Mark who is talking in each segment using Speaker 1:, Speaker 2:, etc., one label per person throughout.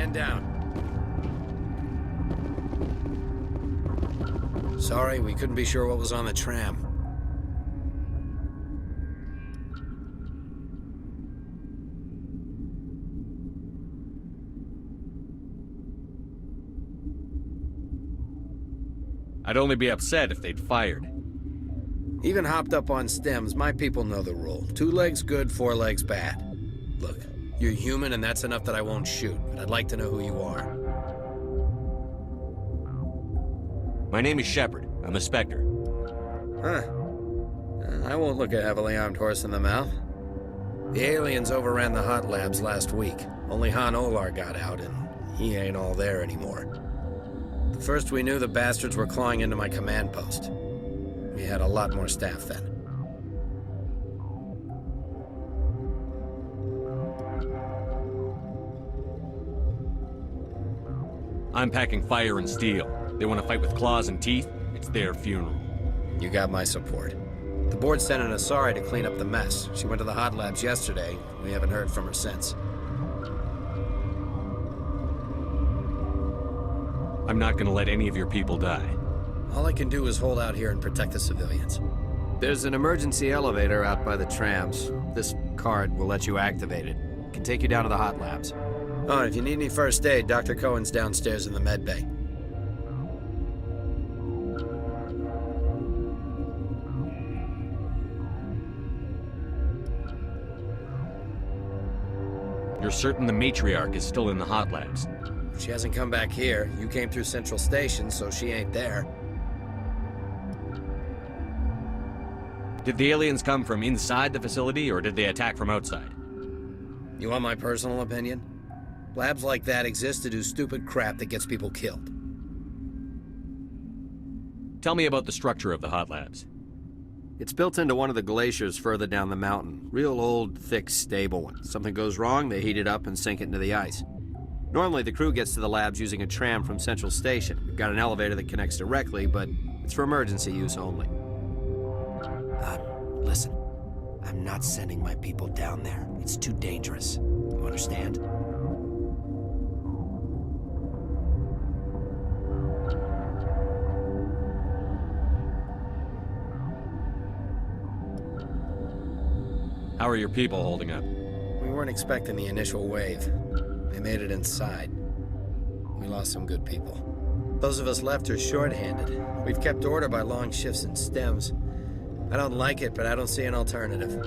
Speaker 1: man down. Sorry, we couldn't be sure what was on the tram.
Speaker 2: I'd only be upset if they'd fired.
Speaker 1: Even hopped up on stems, my people know the rule. 2 legs good, 4 legs bad. Look, you're human and that's enough that I won't shoot, but I'd like to know who you are.
Speaker 2: My name is Shepard. I'm a Spectre.
Speaker 1: Huh. I won't look a heavily armed horse in the mouth. The aliens overran the hot labs last week. Only Han Olar got out, and he ain't all there anymore. The first we knew, the bastards were clawing into my command post. We had a lot more staff then.
Speaker 2: I'm packing fire and steel. They want to fight with claws and teeth? It's their funeral.
Speaker 1: You got my support. The board sent an Asari to clean up the mess. She went to the hot labs yesterday. We haven't heard from her since.
Speaker 2: I'm not gonna let any of your people die.
Speaker 1: All I can do is hold out here and protect the civilians. There's an emergency elevator out by the trams. This card will let you activate it. It can take you down to the hot labs. Oh, and if you need any first aid, Dr. Cohen's downstairs in the med bay.
Speaker 2: You're certain the Matriarch is still in the hot labs?
Speaker 1: She hasn't come back here. You came through Central Station, so she ain't there.
Speaker 2: Did the aliens come from inside the facility, or did they attack from outside?
Speaker 1: You want my personal opinion? Labs like that exist to do stupid crap that gets people killed.
Speaker 2: Tell me about the structure of the hot labs.
Speaker 1: It's built into one of the glaciers further down the mountain. Real old, thick, stable one. Something goes wrong, they heat it up and sink it into the ice. Normally, the crew gets to the labs using a tram from Central Station. We've got an elevator that connects directly, but it's for emergency use only. Listen. I'm not sending my people down there. It's too dangerous. You understand?
Speaker 2: How are your people holding up?
Speaker 1: We weren't expecting the initial wave. They made it inside. We lost some good people. Those of us left are short-handed. We've kept order by long shifts and stems. I don't like it, but I don't see an alternative.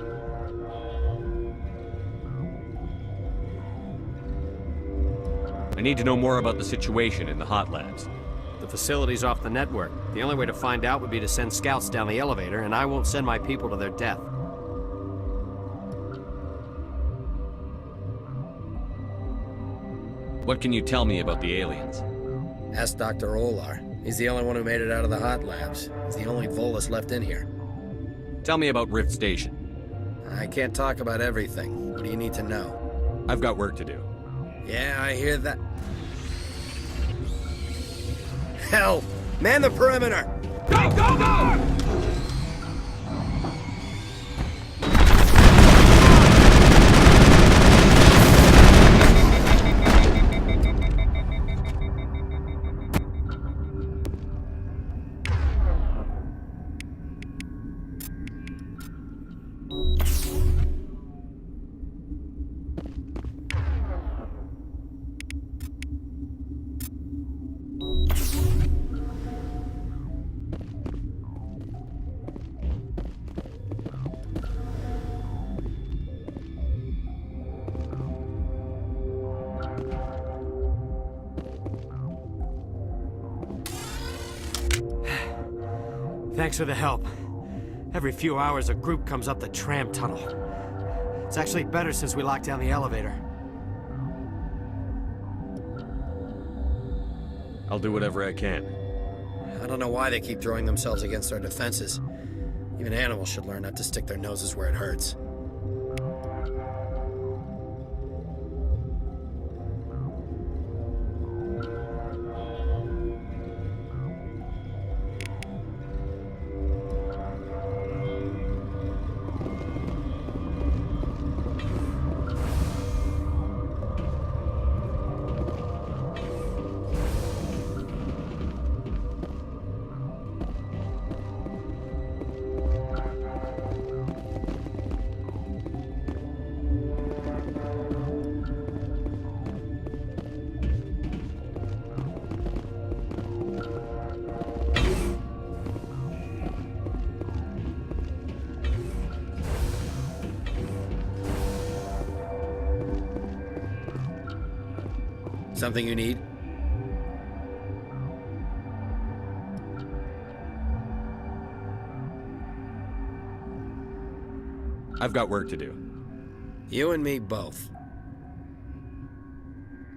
Speaker 2: I need to know more about the situation in the hot labs.
Speaker 1: The facility's off the network. The only way to find out would be to send scouts down the elevator, and I won't send my people to their death.
Speaker 2: What can you tell me about the aliens?
Speaker 1: Ask Dr. Olar. He's the only one who made it out of the hot labs. He's the only Volus left in here.
Speaker 2: Tell me about Rift Station.
Speaker 1: I can't talk about everything. What do you need to know?
Speaker 2: I've got work to do.
Speaker 1: Yeah, I hear that. Hell! Man the perimeter!
Speaker 3: Go, go, go!
Speaker 4: Thanks for the help. Every few hours, a group comes up the tram tunnel. It's actually better since we locked down the elevator.
Speaker 2: I'll do whatever I can.
Speaker 1: I don't know why they keep throwing themselves against our defenses. Even animals should learn not to stick their noses where it hurts. Something you need?
Speaker 2: I've got work to do.
Speaker 1: You and me both.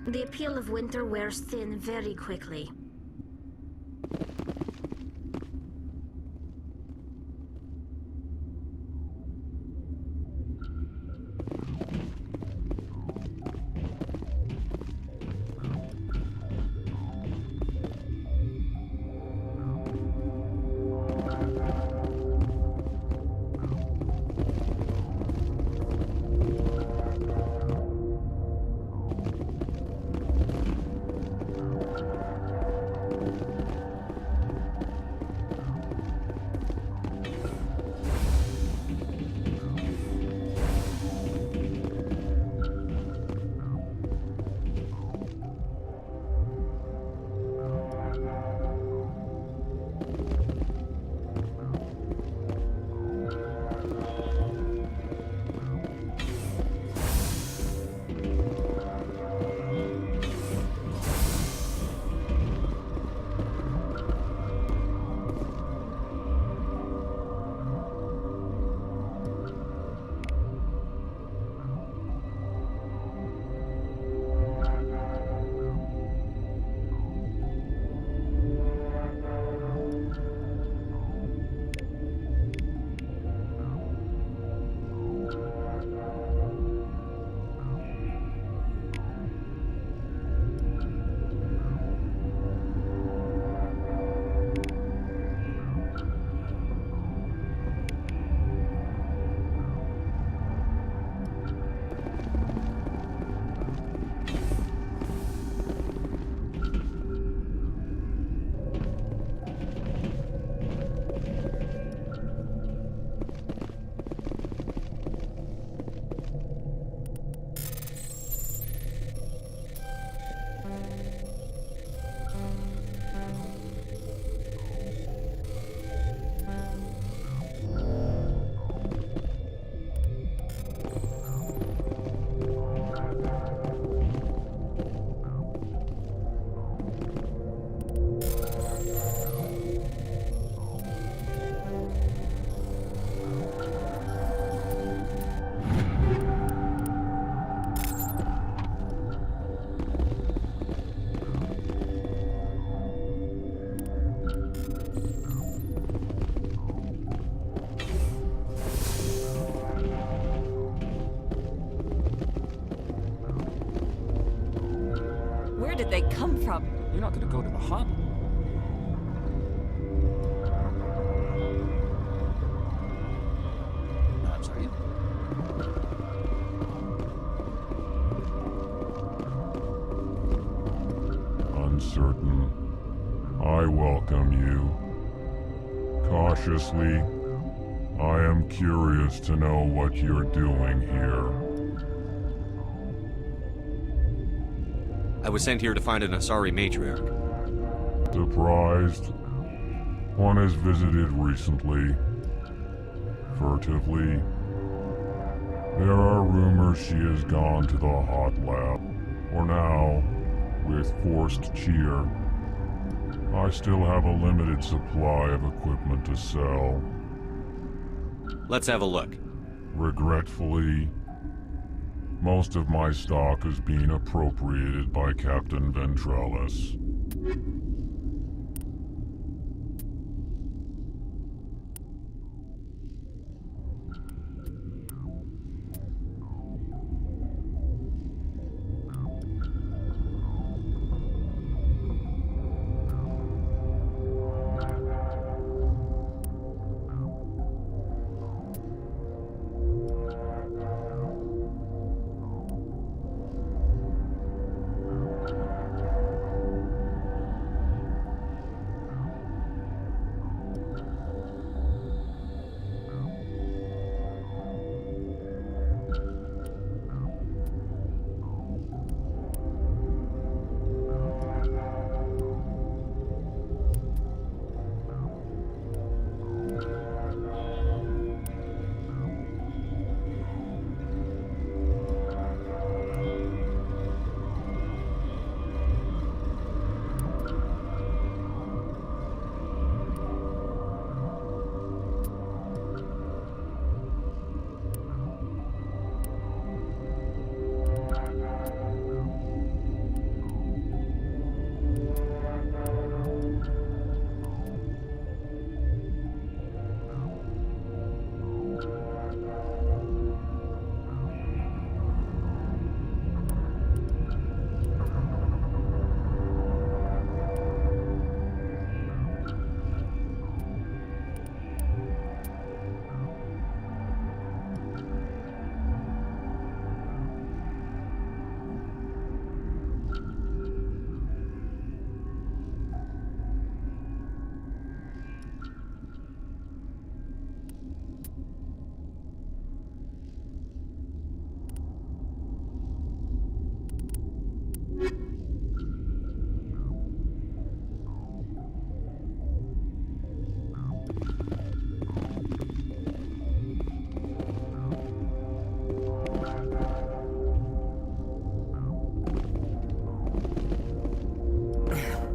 Speaker 3: The appeal of winter wears thin very quickly.
Speaker 5: Where did they come from?
Speaker 6: You're not gonna go to the hut? I'm sorry.
Speaker 7: Uncertain. I welcome you. Cautiously, I am curious to know what you're doing here.
Speaker 2: I was sent here to find an Asari matriarch.
Speaker 7: Surprised? One has visited recently. Furtively. There are rumors she has gone to the hot lab. For now, with forced cheer, I still have a limited supply of equipment to sell.
Speaker 2: Let's have a look.
Speaker 7: Regretfully, most of my stock is being appropriated by Captain Ventrellis.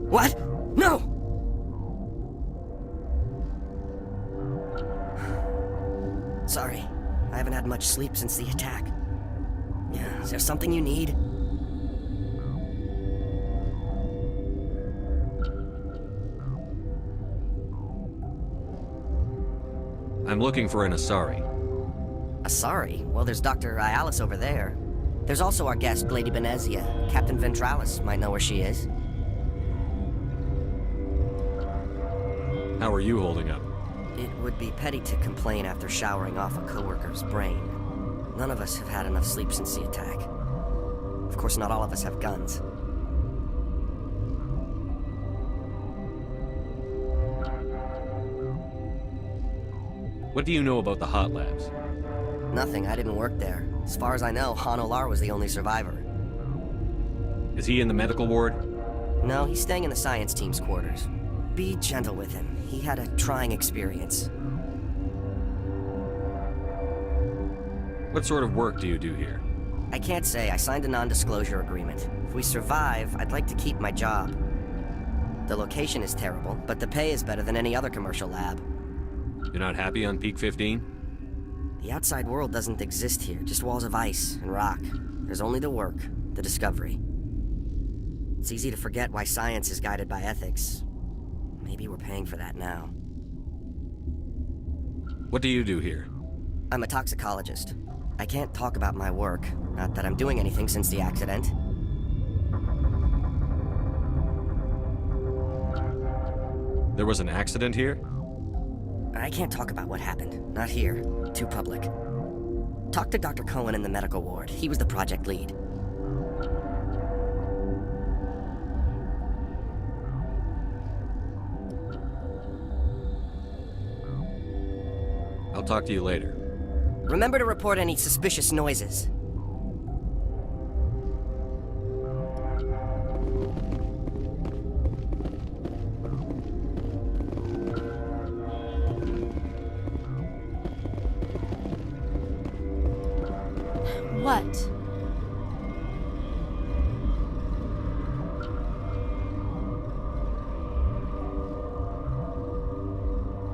Speaker 8: What? No! Sorry, I haven't had much sleep since the attack. Yeah, is there something you need?
Speaker 2: I'm looking for an Asari.
Speaker 8: Asari? Well, there's Dr. Ialis over there. There's also our guest, Lady Benicia. Captain Ventralis might know where she is.
Speaker 2: How are you holding up?
Speaker 8: It would be petty to complain after showering off a coworker's brain. None of us have had enough sleep since the attack. Of course, not all of us have guns.
Speaker 2: What do you know about the hot labs?
Speaker 8: Nothing, I didn't work there. As far as I know, Han Olar was the only survivor.
Speaker 2: Is he in the medical ward?
Speaker 8: No, he's staying in the science team's quarters. Be gentle with him. He had a trying experience.
Speaker 2: What sort of work do you do here?
Speaker 8: I can't say. I signed a non-disclosure agreement. If we survive, I'd like to keep my job. The location is terrible, but the pay is better than any other commercial lab.
Speaker 2: You're not happy on Peak 15?
Speaker 8: The outside world doesn't exist here, just walls of ice and rock. There's only the work, the discovery. It's easy to forget why science is guided by ethics. Maybe we're paying for that now.
Speaker 2: What do you do here?
Speaker 8: I'm a toxicologist. I can't talk about my work, not that I'm doing anything since the accident.
Speaker 2: There was an accident here?
Speaker 8: I can't talk about what happened. Not here. Too public. Talk to Dr. Cohen in the medical ward. He was the project lead.
Speaker 2: I'll talk to you later.
Speaker 8: Remember to report any suspicious noises.
Speaker 5: What?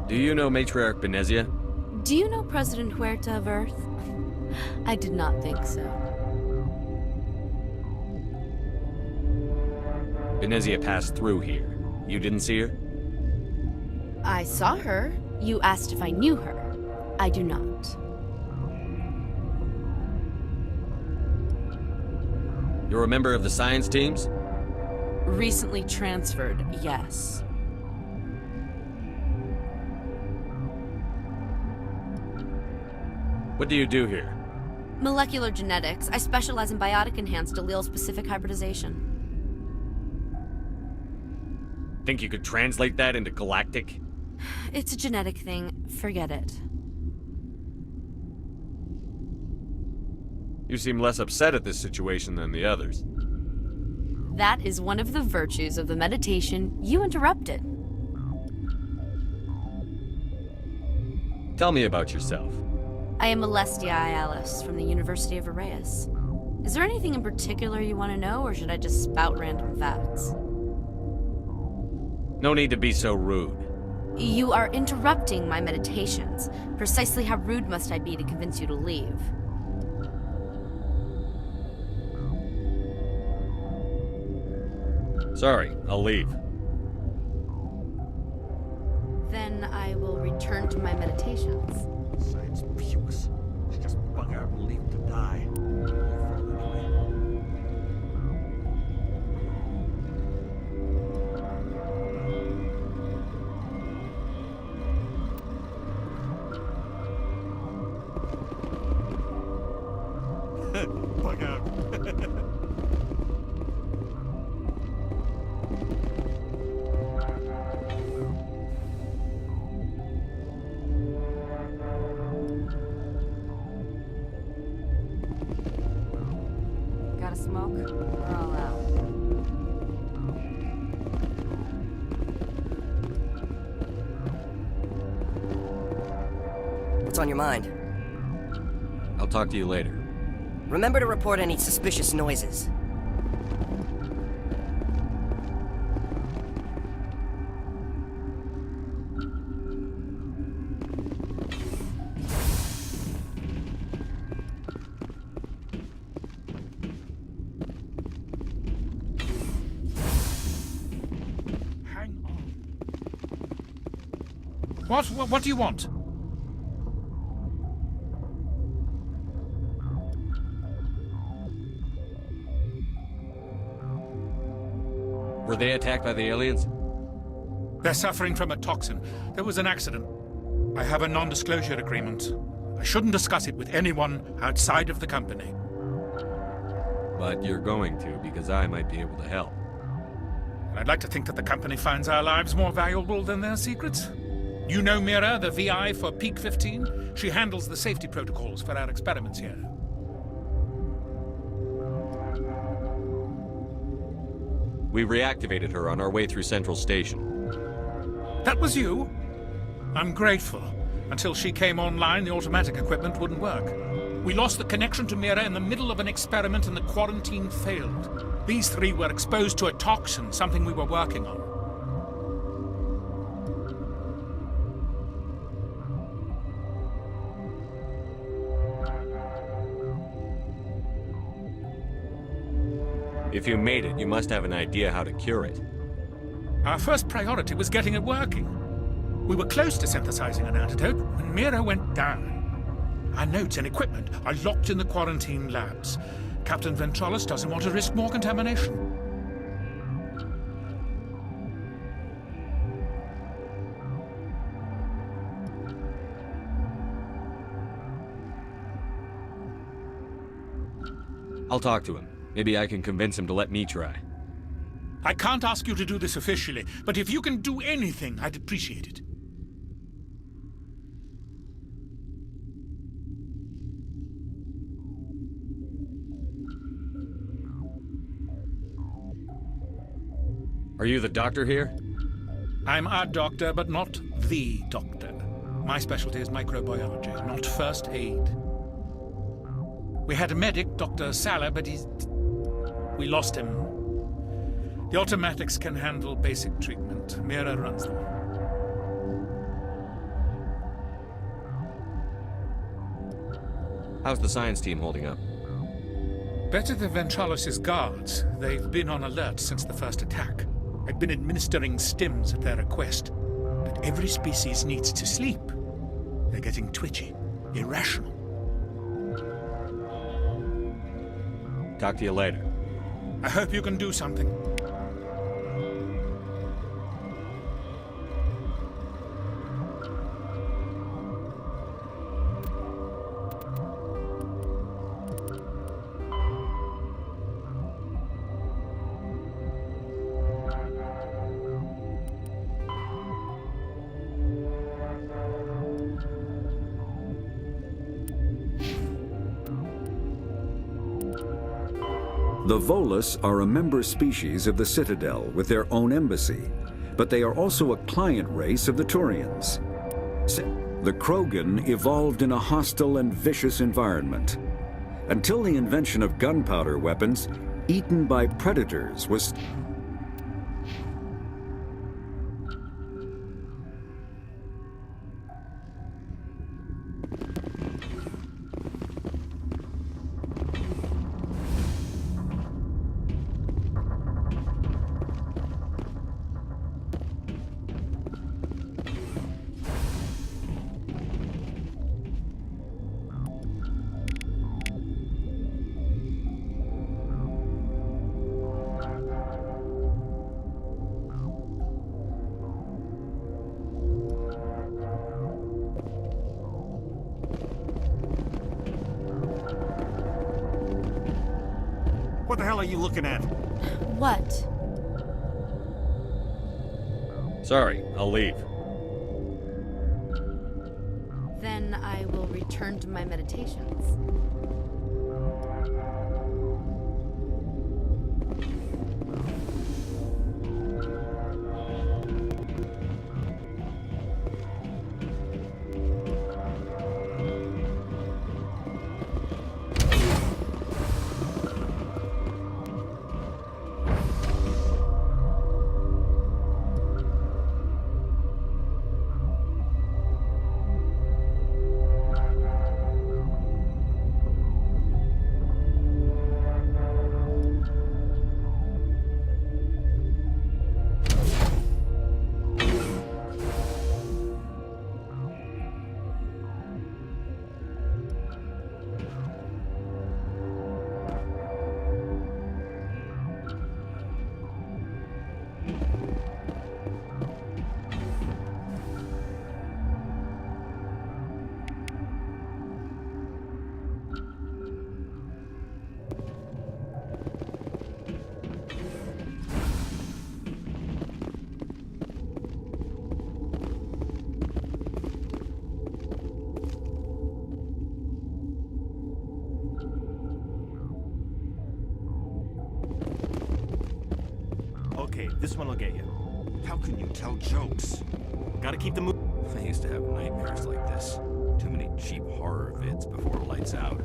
Speaker 2: Do you know Matriarch Benicia?
Speaker 5: Do you know President Huerta of Earth? I did not think so.
Speaker 2: Benicia passed through here. You didn't see her?
Speaker 5: I saw her. You asked if I knew her. I do not.
Speaker 2: You're a member of the science teams?
Speaker 5: Recently transferred, yes.
Speaker 2: What do you do here?
Speaker 5: Molecular genetics. I specialize in biotic-enhanced allele-specific hybridization.
Speaker 2: Think you could translate that into galactic?
Speaker 5: It's a genetic thing. Forget it.
Speaker 2: You seem less upset at this situation than the others.
Speaker 5: That is one of the virtues of the meditation you interrupted.
Speaker 2: Tell me about yourself.
Speaker 5: I am Alestia Ialis from the University of Arraeus. Is there anything in particular you want to know, or should I just spout random facts?
Speaker 2: No need to be so rude.
Speaker 5: You are interrupting my meditations. Precisely how rude must I be to convince you to leave?
Speaker 2: Sorry, I'll leave.
Speaker 5: Then I will return to my meditations.
Speaker 9: Science pukes. Just bug out and leave to die. Bug out.
Speaker 5: Gotta smoke? We're all out.
Speaker 8: What's on your mind?
Speaker 2: I'll talk to you later.
Speaker 8: Remember to report any suspicious noises.
Speaker 9: What do you want?
Speaker 2: Were they attacked by the aliens?
Speaker 9: They're suffering from a toxin. There was an accident. I have a non-disclosure agreement. I shouldn't discuss it with anyone outside of the company.
Speaker 2: But you're going to, because I might be able to help.
Speaker 9: And I'd like to think that the company finds our lives more valuable than their secrets. You know Mira, the VI for Peak 15? She handles the safety protocols for our experiments here.
Speaker 2: We reactivated her on our way through Central Station.
Speaker 9: That was you? I'm grateful. Until she came online, the automatic equipment wouldn't work. We lost the connection to Mira in the middle of an experiment and the quarantine failed. These three were exposed to a toxin, something we were working on.
Speaker 2: If you made it, you must have an idea how to cure it.
Speaker 9: Our first priority was getting it working. We were close to synthesizing an antidote when Mira went down. Our notes and equipment are locked in the quarantine labs. Captain Ventralis doesn't want to risk more contamination.
Speaker 2: I'll talk to him. Maybe I can convince him to let me try.
Speaker 9: I can't ask you to do this officially, but if you can do anything, I'd appreciate it.
Speaker 2: Are you the doctor here?
Speaker 9: I'm a doctor, but not the doctor. My specialty is microbiology, not first aid. We had a medic, Dr. Salah, but we lost him. The automatics can handle basic treatment. Mira runs them.
Speaker 2: How's the science team holding up?
Speaker 9: Better than Ventralis' guards. They've been on alert since the first attack. I've been administering stims at their request. But every species needs to sleep. They're getting twitchy, irrational.
Speaker 2: Talk to you later.
Speaker 9: I hope you can do something.
Speaker 10: The Volus are a member species of the Citadel with their own embassy, but they are also a client race of the Turians. The Krogan evolved in a hostile and vicious environment. Until the invention of gunpowder weapons, eaten by predators was...
Speaker 4: What the hell are you looking at?
Speaker 5: What?
Speaker 2: Sorry, I'll leave.
Speaker 5: Then I will return to my meditations.
Speaker 4: This one will get you.
Speaker 11: How can you tell jokes?
Speaker 4: Gotta keep the mood.
Speaker 2: I used to have nightmares like this. Too many cheap horror vids before lights out.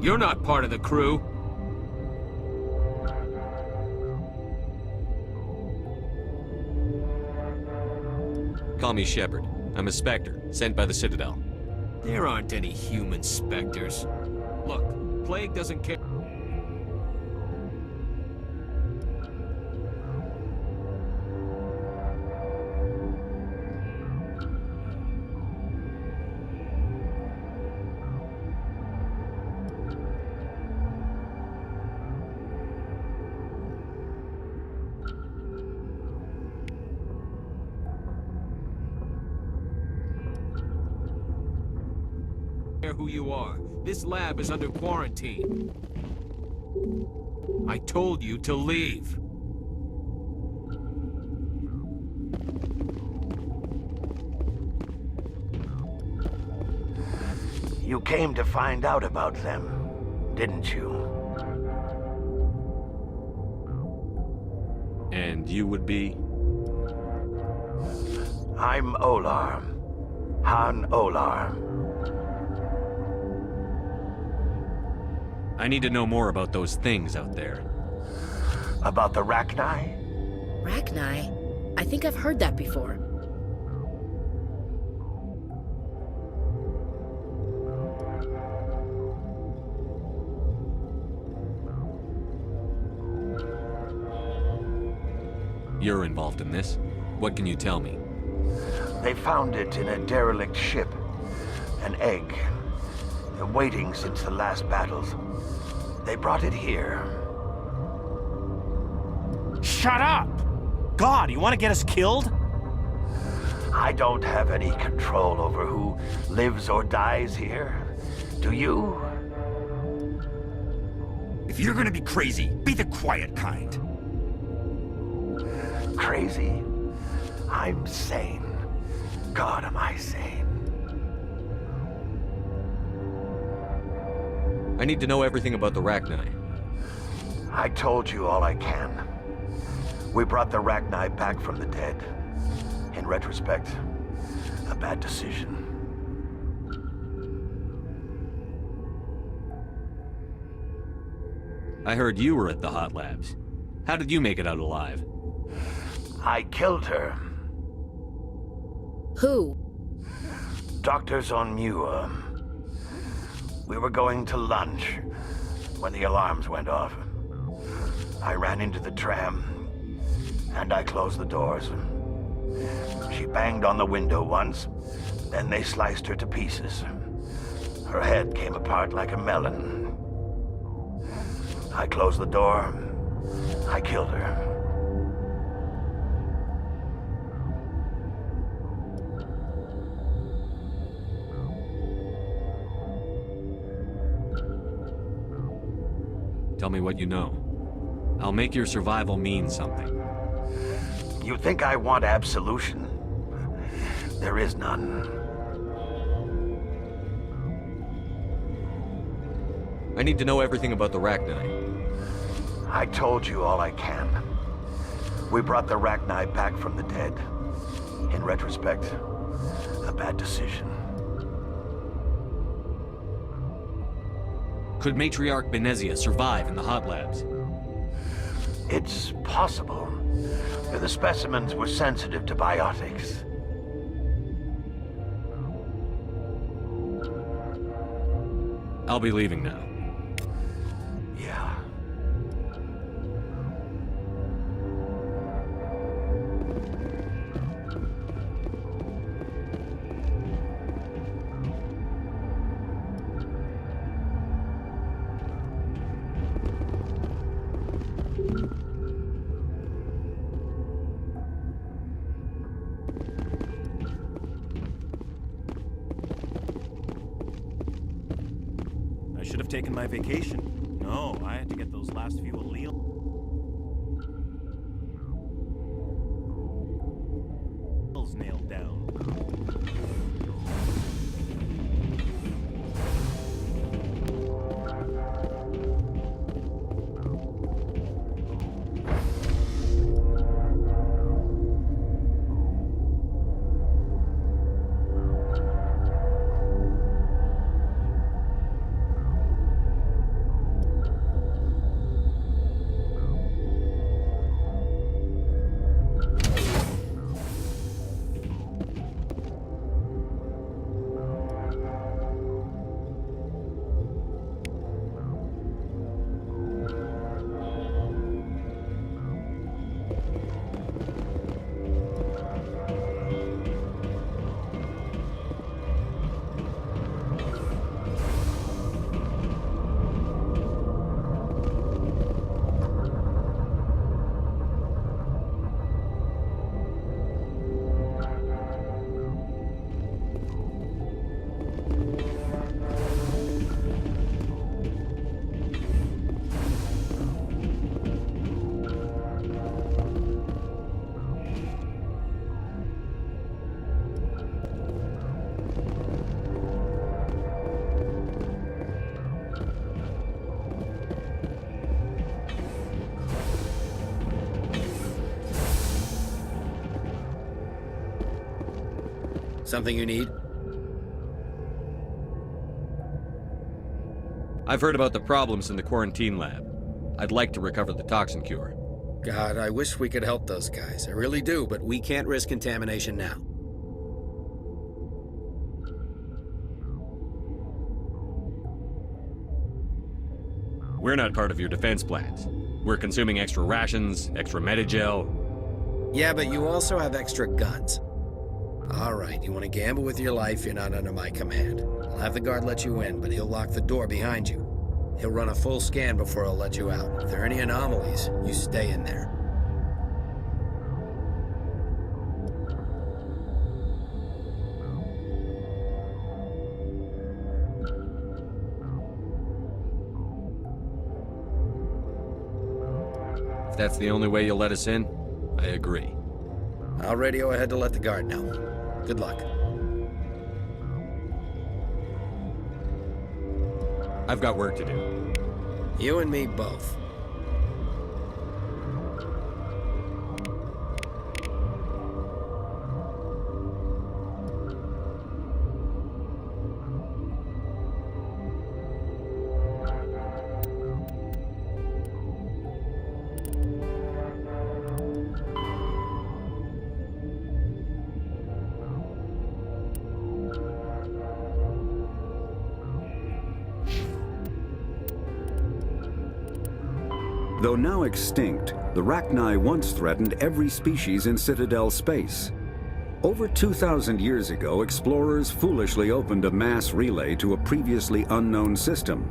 Speaker 2: You're not part of the crew. Call me Shepard. I'm a Spectre, sent by the Citadel. There aren't any human Spectres. Look, Plague doesn't care. Who you are. This lab is under quarantine. I told you to leave.
Speaker 12: You came to find out about them, didn't you?
Speaker 2: And you would be?
Speaker 12: I'm Olar. Han Olar.
Speaker 2: I need to know more about those things out there.
Speaker 12: About the Rachni?
Speaker 13: Rachni? I think I've heard that before.
Speaker 2: You're involved in this. What can you tell me?
Speaker 12: They found it in a derelict ship. An egg. Waiting since the last battles. They brought it here.
Speaker 4: Shut up! God, you want to get us killed?
Speaker 12: I don't have any control over who lives or dies here. Do you?
Speaker 11: If you're gonna be crazy, be the quiet kind.
Speaker 12: Crazy? I'm sane. God, am I sane.
Speaker 2: I need to know everything about the Rachni.
Speaker 12: I told you all I can. We brought the Rachni back from the dead. In retrospect, a bad decision.
Speaker 2: I heard you were at the hot labs. How did you make it out alive?
Speaker 12: I killed her.
Speaker 13: Who?
Speaker 12: Doctors on Muir. We were going to lunch when the alarms went off. I ran into the tram, and I closed the doors. She banged on the window once, then they sliced her to pieces. Her head came apart like a melon. I closed the door. I killed her.
Speaker 2: Tell me what you know. I'll make your survival mean something.
Speaker 12: You think I want absolution? There is none.
Speaker 2: I need to know everything about the Rachni.
Speaker 12: I told you all I can. We brought the Rachni back from the dead. In retrospect, a bad decision.
Speaker 2: Could Matriarch Benicia survive in the hot labs?
Speaker 12: It's possible. The specimens were sensitive to biotics.
Speaker 2: I'll be leaving now.
Speaker 12: Yeah.
Speaker 14: taken my vacation. No, I had to get those last few alleles nailed down.
Speaker 1: Something you need?
Speaker 2: I've heard about the problems in the quarantine lab. I'd like to recover the toxin cure.
Speaker 1: God, I wish we could help those guys. I really do, but we can't risk contamination now.
Speaker 2: We're not part of your defense plans. We're consuming extra rations, extra Medigel.
Speaker 1: Yeah, but you also have extra guns. All right, you want to gamble with your life, you're not under my command. I'll have the guard let you in, but he'll lock the door behind you. He'll run a full scan before he'll let you out. If there are any anomalies, you stay in there.
Speaker 2: If that's the only way you'll let us in, I agree.
Speaker 1: I'll radio ahead to let the guard know. Good luck.
Speaker 2: I've got work to do.
Speaker 1: You and me both.
Speaker 10: Though now extinct, the Rachni once threatened every species in Citadel space. Over 2,000 years ago, explorers foolishly opened a mass relay to a previously unknown system.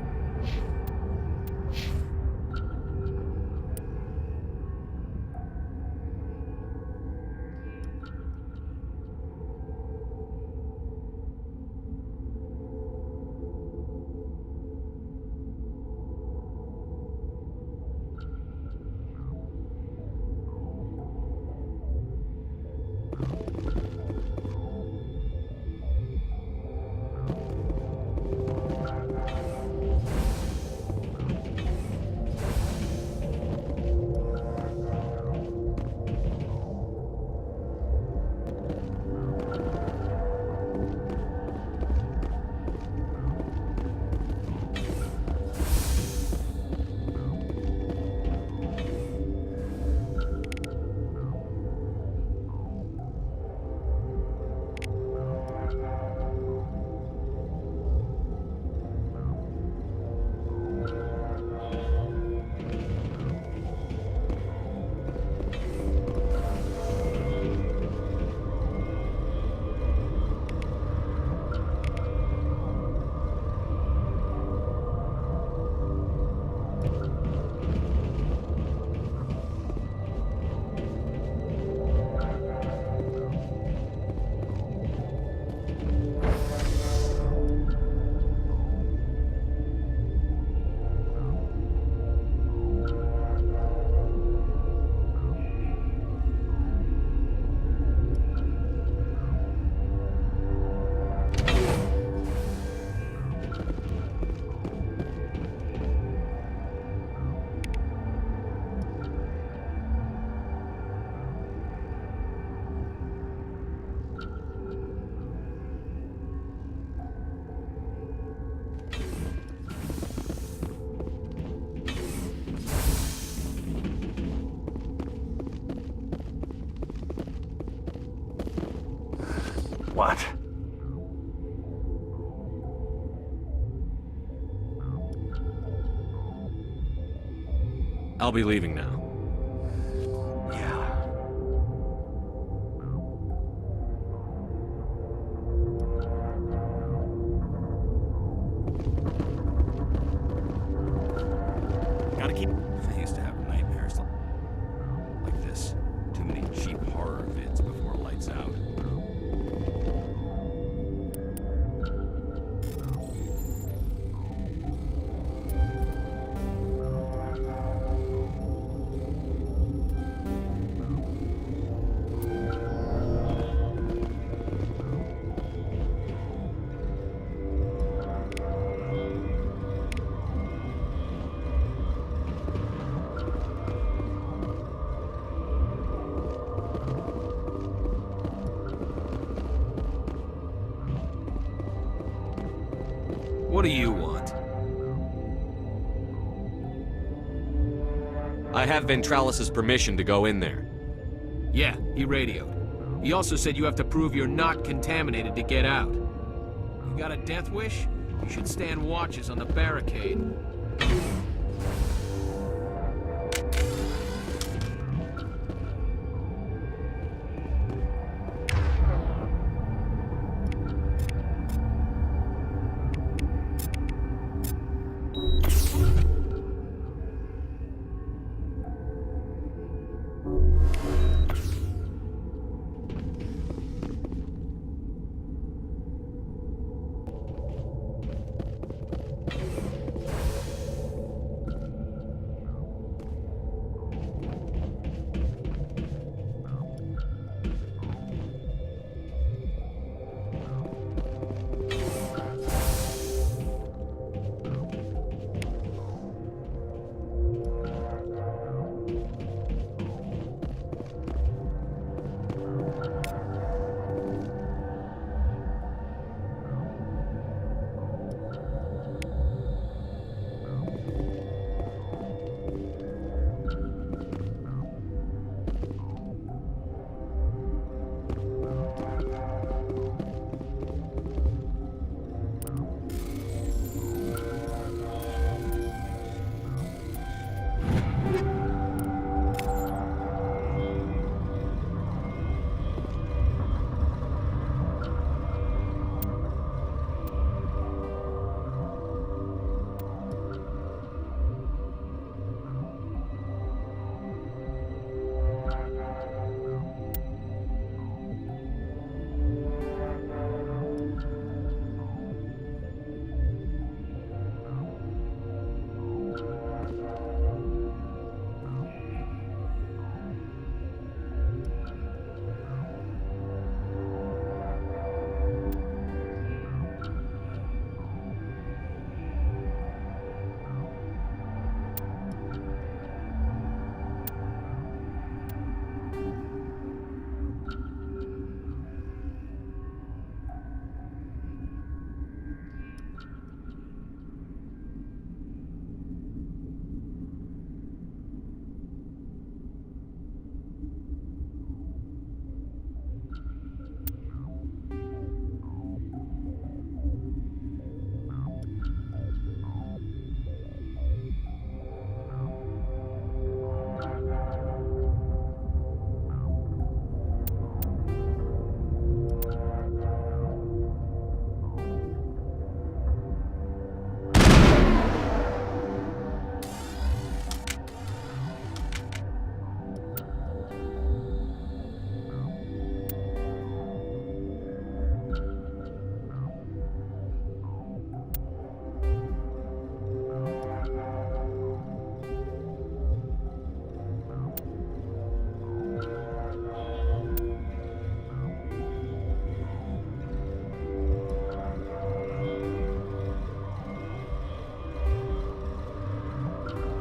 Speaker 12: What?
Speaker 2: I'll be leaving now.
Speaker 14: Gotta keep. I used to have nightmares like this. Too many cheap horror vids before lights out.
Speaker 2: What do you want? I have Ventralis's permission to go in there.
Speaker 15: Yeah, he radioed. He also said you have to prove you're not contaminated to get out. You got a death wish? You should stand watches on the barricade.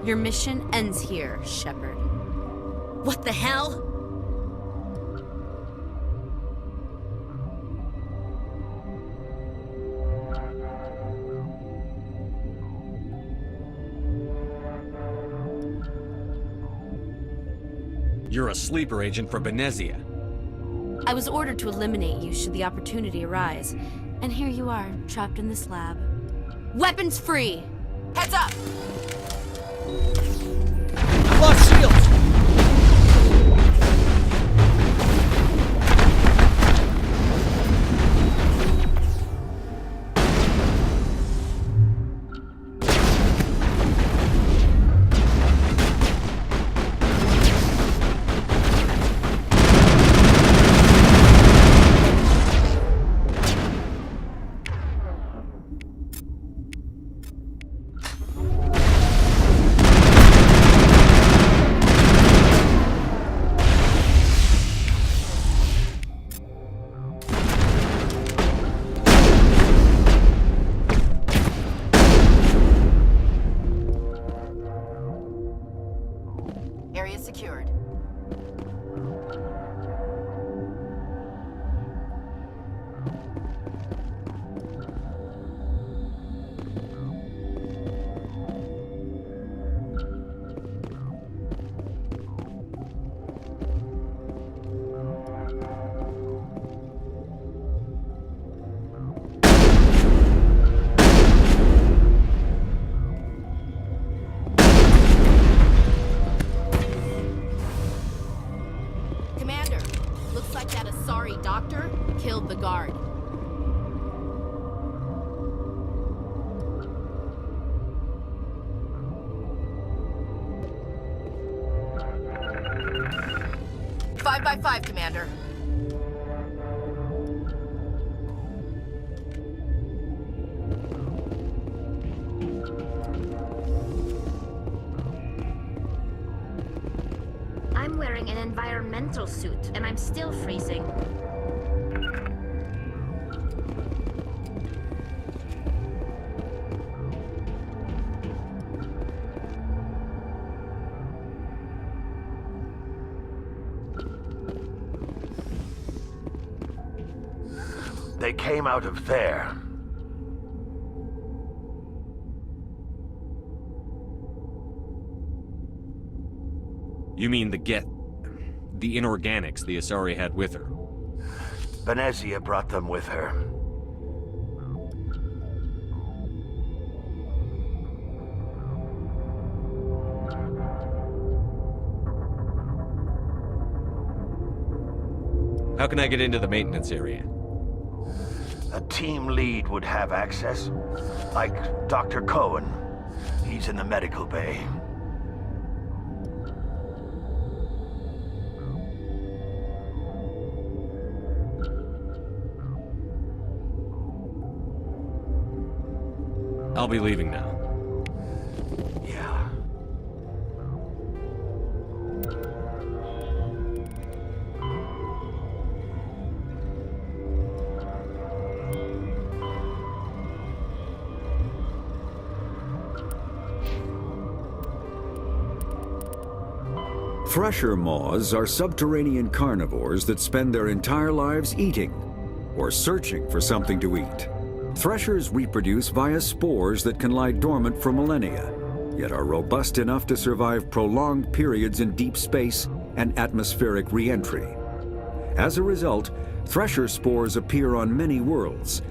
Speaker 5: Your mission ends here, Shepard.
Speaker 13: What the hell?
Speaker 2: You're a sleeper agent for Benicia.
Speaker 5: I was ordered to eliminate you should the opportunity arise. And here you are, trapped in this lab. Weapons free! Heads up!
Speaker 15: Lost shields!
Speaker 16: Area secured.
Speaker 5: Doctor killed the guard.
Speaker 16: Five by 5, Commander.
Speaker 3: I'm wearing an environmental suit, and I'm still freezing.
Speaker 12: They came out of there.
Speaker 2: You mean the inorganics the Asari had with her?
Speaker 12: Benicia brought them with her.
Speaker 2: How can I get into the maintenance area?
Speaker 12: A team lead would have access, like Dr. Cohen. He's in the medical bay.
Speaker 2: I'll be leaving now.
Speaker 12: Yeah.
Speaker 10: Thresher moths are subterranean carnivores that spend their entire lives eating or searching for something to eat. Threshers reproduce via spores that can lie dormant for millennia, yet are robust enough to survive prolonged periods in deep space and atmospheric re-entry. As a result, thresher spores appear on many worlds.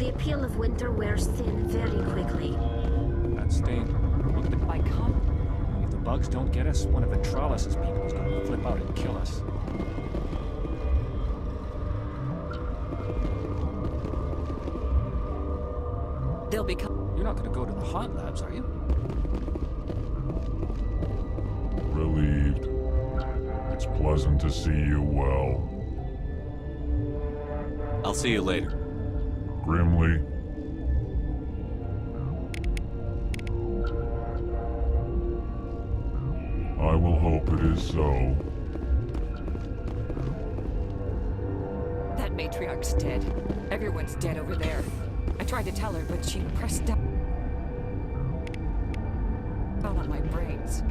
Speaker 3: The appeal of winter wears thin very quickly.
Speaker 6: That stain. Look at the bike. If the bugs don't get us, one of Ventralis' people is going to flip out and kill us.
Speaker 13: They'll be
Speaker 6: You're not going to go to the hot labs, are you?
Speaker 7: Relieved. It's pleasant to see you well.
Speaker 2: I'll see you later.
Speaker 7: Grimly. I will hope it is so.
Speaker 17: That matriarch's dead. Everyone's dead over there. I tried to tell her, but she pressed down on my brains.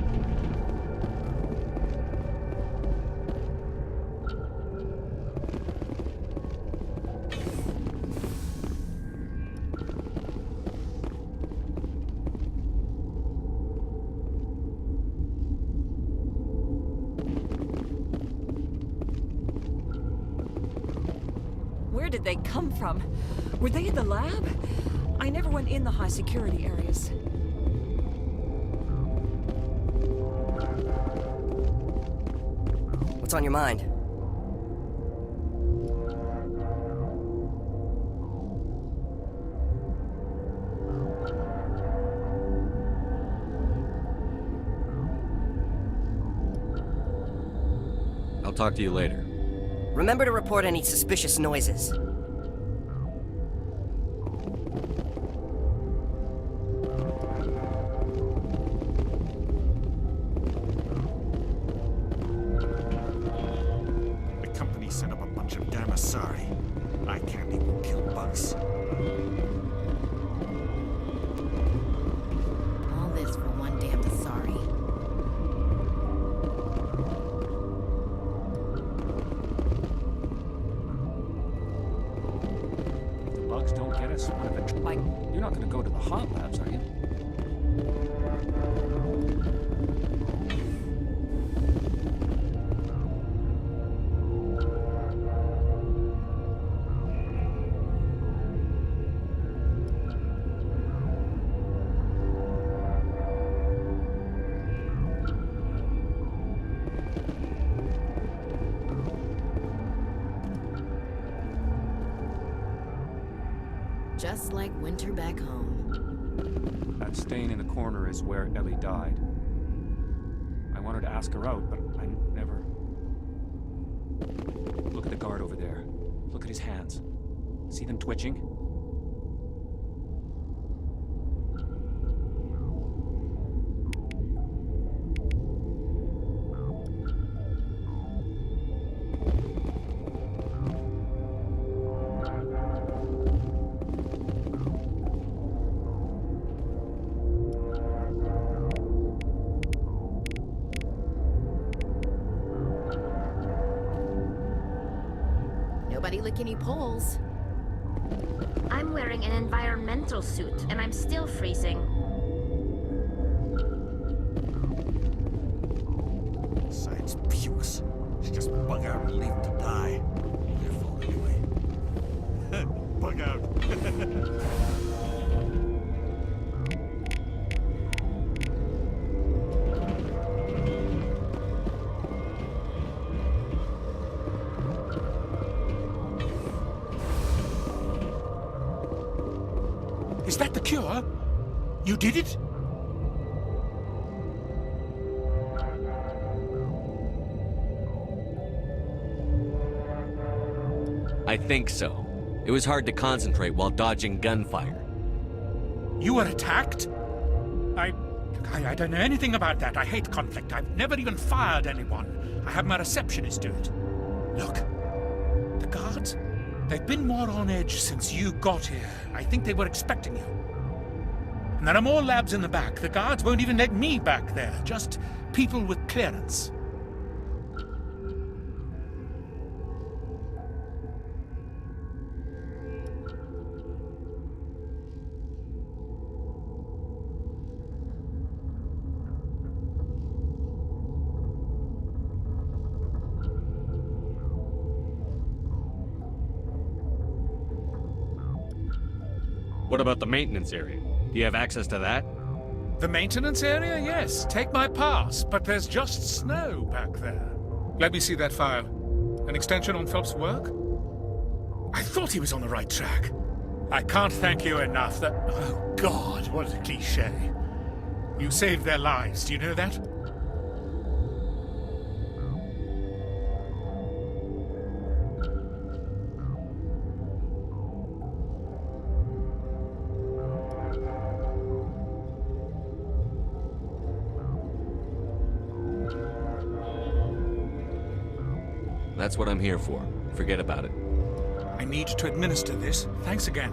Speaker 17: Where did they come from? Were they in the lab? I never went in the high security areas.
Speaker 8: What's on your mind?
Speaker 2: I'll talk to you later.
Speaker 8: Remember to report any suspicious noises.
Speaker 11: The company set up a bunch of Damasari. I can't even kill bugs.
Speaker 13: all this for one damn sorry.
Speaker 6: If the bugs don't get us, one of the... You're not going to go to the hot labs, are you?
Speaker 13: Just like winter back home.
Speaker 6: That stain in the corner is where Ellie died. I wanted to ask her out, but I never... Look at the guard over there. Look at his hands. See them twitching?
Speaker 13: Nobody lick any poles.
Speaker 3: I'm wearing an environmental suit, and I'm still freezing.
Speaker 11: Science pukes. Should just bug out and leave him to die. Their fault anyway. Bug out.
Speaker 9: Is that the cure? You did it?
Speaker 2: I think so. It was hard to concentrate while dodging gunfire.
Speaker 9: You were attacked? I don't know anything about that. I hate conflict. I've never even fired anyone. I have my receptionist do it. Look, the guards, they've been more on edge since you got here. I think they were expecting you. And there are more labs in the back. The guards won't even let me back there. Just people with clearance.
Speaker 2: What about the maintenance area? Do you have access to that?
Speaker 9: The maintenance area? Yes. Take my pass, but there's just snow back there. Let me see that file. An extension on Phelps' work? I thought he was on the right track. I can't thank you enough that... Oh, God, what a cliché. You saved their lives, do you know that?
Speaker 2: That's what I'm here for. Forget about it.
Speaker 9: I need to administer this. Thanks again.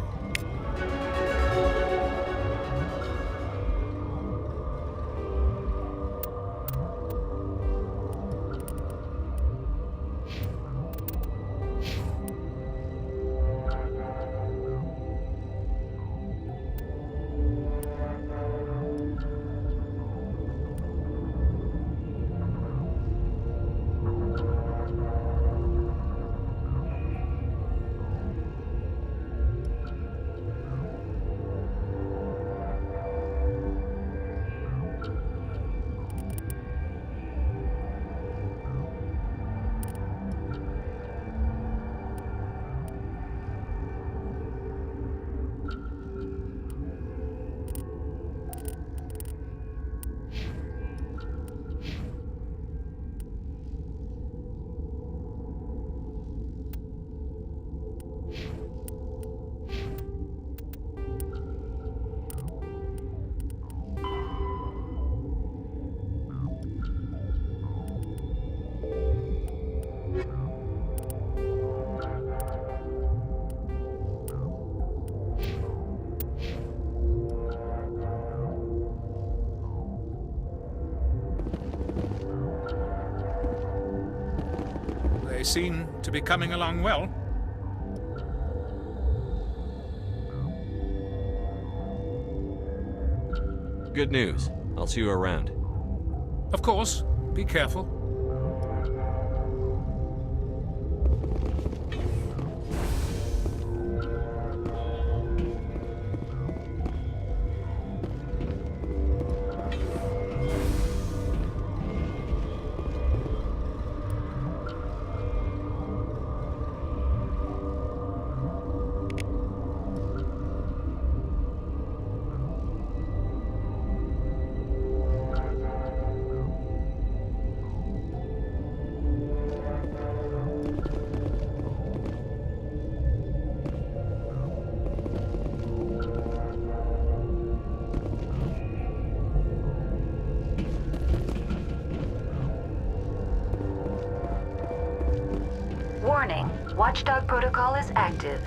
Speaker 9: They seem to be coming along well.
Speaker 2: Good news. I'll see you around.
Speaker 9: Of course. Be careful.
Speaker 18: Warning, Watchdog protocol is active.